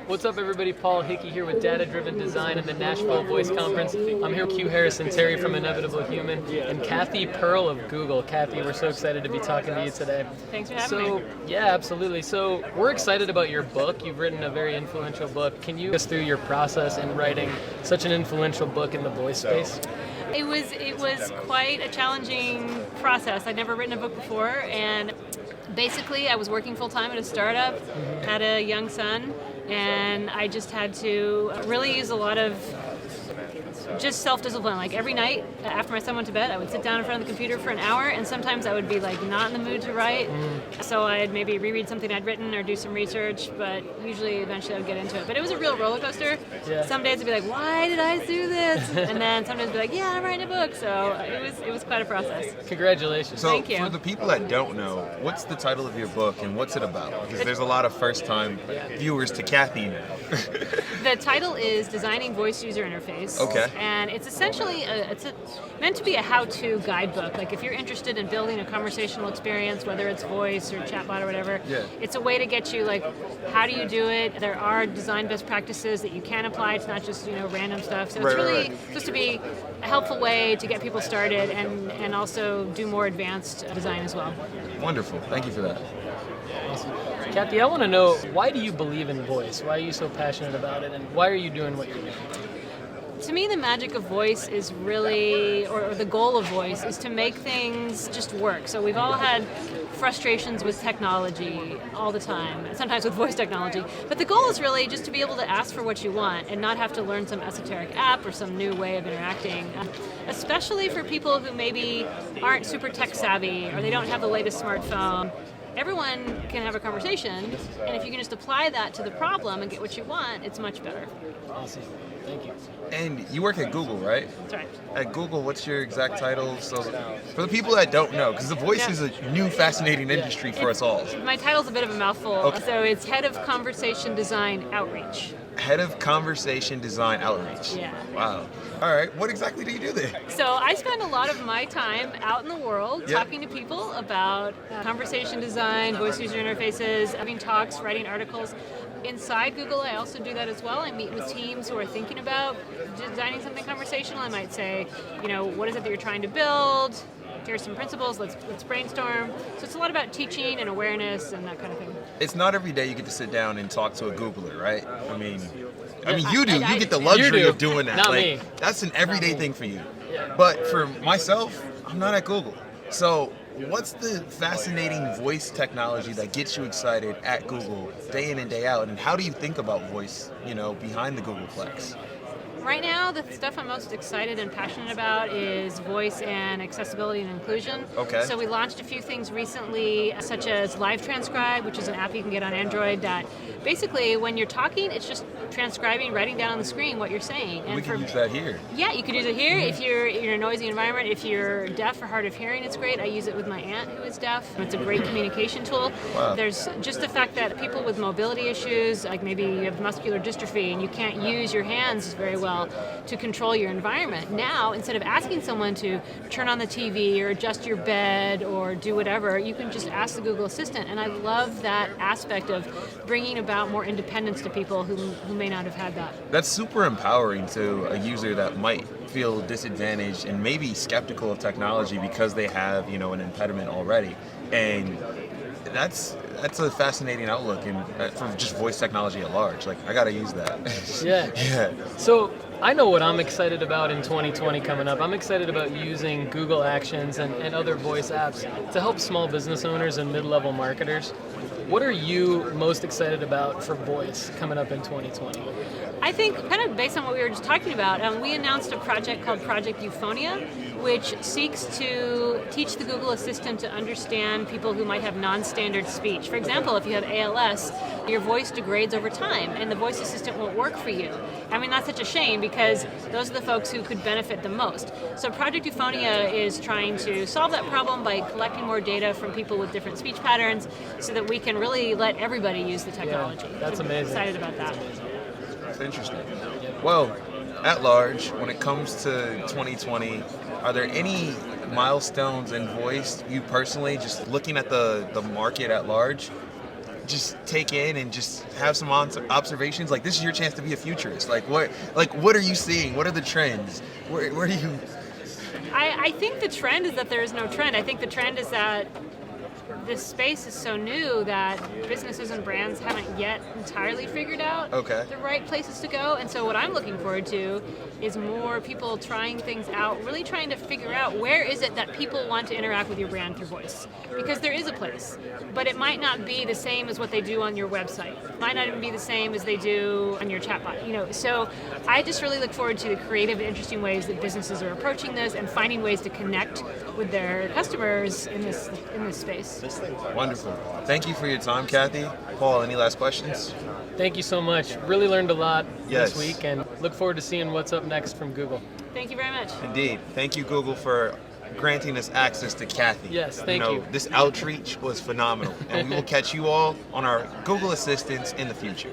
What's up, everybody? Paul Hickey here with Data Driven Design and the Nashville Voice Conference. I'm here with QuHarrison Terry from Inevitable Human and Cathy Pearl of Google. Cathy, we're so excited to be talking to you today. Thanks for having me. Yeah, absolutely. So we're excited about your book. You've written a very influential book. Can you go us through your process in writing such an influential book in the voice space? It was quite a challenging process. I'd never written a book before, and basically I was working full-time at a startup, had a young son, and I just had to really use a lot of just self-discipline. Like every night after my son went to bed, I would sit down in front of the computer for an hour, and sometimes I would be like not in the mood to write. So I'd maybe reread something I'd written or do some research, but usually eventually I would get into it. But it was a real roller coaster. Yeah. Some days I'd be like, why did I do this? And then some days I'd be like, yeah, I'm writing a book. So it was quite a process. Congratulations. So Thank you. for the people that don't know, what's the title of your book and what's it about? Because there's a lot of first-time viewers to Cathy now. The title is Designing Voice User Interface. Okay. And it's essentially meant to be a how-to guidebook. Like if you're interested in building a conversational experience, whether it's voice or chatbot or whatever, it's a way to get you like, how do you do it? There are design best practices that you can apply. It's not just random stuff. So it's really supposed to be a helpful way to get people started and also do more advanced design as well. Wonderful. Thank you for that. Awesome. Cathy, I want to know, why do you believe in voice? Why are you so passionate about it, and why are you doing what you're doing? To me, the magic of voice is really, or the goal of voice, is to make things just work. So we've all had frustrations with technology all the time, sometimes with voice technology. But the goal is really just to be able to ask for what you want and not have to learn some esoteric app or some new way of interacting. Especially for people who maybe aren't super tech savvy or they don't have the latest smartphone. Everyone can have a conversation, and if you can just apply that to the problem and get what you want, it's much better. Awesome. Thank you. And you work at Google, right? That's right. At Google, what's your exact title? So for the people that don't know, because the voice is a new, fascinating industry for us all. My title's a bit of a mouthful, Okay. so it's Head of Conversation Design Outreach. Head of Conversation Design Outreach. Yeah. Wow. All right. What exactly do you do there? So I spend a lot of my time out in the world talking to people about conversation design, voice user interfaces, having talks, writing articles. Inside Google, I also do that as well. I meet with teams who are thinking about designing something conversational. I might say, what is it that you're trying to build? Here's some principles, let's brainstorm. So it's a lot about teaching and awareness and that kind of thing. It's not every day you get to sit down and talk to a Googler, right? I mean, you do. You get the You luxury do. of doing that. Not me. That's an everyday thing for you. But for myself, I'm not at Google. So what's the fascinating voice technology that gets you excited at Google day in and day out? And how do you think about voice, behind the Googleplex? Right now, the stuff I'm most excited and passionate about is voice and accessibility and inclusion. Okay. So we launched a few things recently, such as Live Transcribe, which is an app you can get on Android that basically, when you're talking, it's just transcribing, writing down on the screen what you're saying. And We can use that here. Yeah, you could use it here if you're in a noisy environment. If you're deaf or hard of hearing, it's great. I use it with my aunt who is deaf. It's a great communication tool. Wow. There's just the fact that people with mobility issues, like maybe you have muscular dystrophy and you can't use your hands very well to control your environment. Now, instead of asking someone to turn on the TV or adjust your bed or do whatever, you can just ask the Google Assistant. And I love that aspect of bringing about more independence to people who may not have had that. That's super empowering to a user that might feel disadvantaged and maybe skeptical of technology because they have, an impediment already. And that's a fascinating outlook for just voice technology at large. Like, I gotta use that. Yeah. So I know what I'm excited about in 2020 coming up. I'm excited about using Google Actions and other voice apps to help small business owners and mid-level marketers. What are you most excited about for voice coming up in 2020? I think, kind of based on what we were just talking about, we announced a project called Project Euphonia, which seeks to teach the Google Assistant to understand people who might have non-standard speech. For example, if you have ALS, your voice degrades over time, and the voice assistant won't work for you. I mean, that's such a shame because those are the folks who could benefit the most. So Project Euphonia is trying to solve that problem by collecting more data from people with different speech patterns so that we can really let everybody use the technology. Yeah, that's So I'm amazing. excited about that. That's interesting. Well, at large, when it comes to 2020, are there any milestones in voice, you personally, just looking at the market at large, just take in and just have some observations? Like, this is your chance to be a futurist. What are you seeing? What are the trends? Where do you? I think the trend is that there is no trend. I think the trend is that this space is so new that businesses and brands haven't yet entirely figured out the right places to go. And so what I'm looking forward to is more people trying things out, really trying to figure out where is it that people want to interact with your brand through voice. Because there is a place, but it might not be the same as what they do on your website. It might not even be the same as they do on your chatbot. So I just really look forward to the creative and interesting ways that businesses are approaching this and finding ways to connect with their customers in this space. Wonderful. Thank you for your time, Cathy. Paul, any last questions? Thank you so much. Really learned a lot Yes. this week, and look forward to seeing what's up next from Google. Thank you very much. Indeed. Thank you, Google, for granting us access to Cathy. Yes, thank you. This outreach was phenomenal, and we will catch you all on our Google Assistants in the future.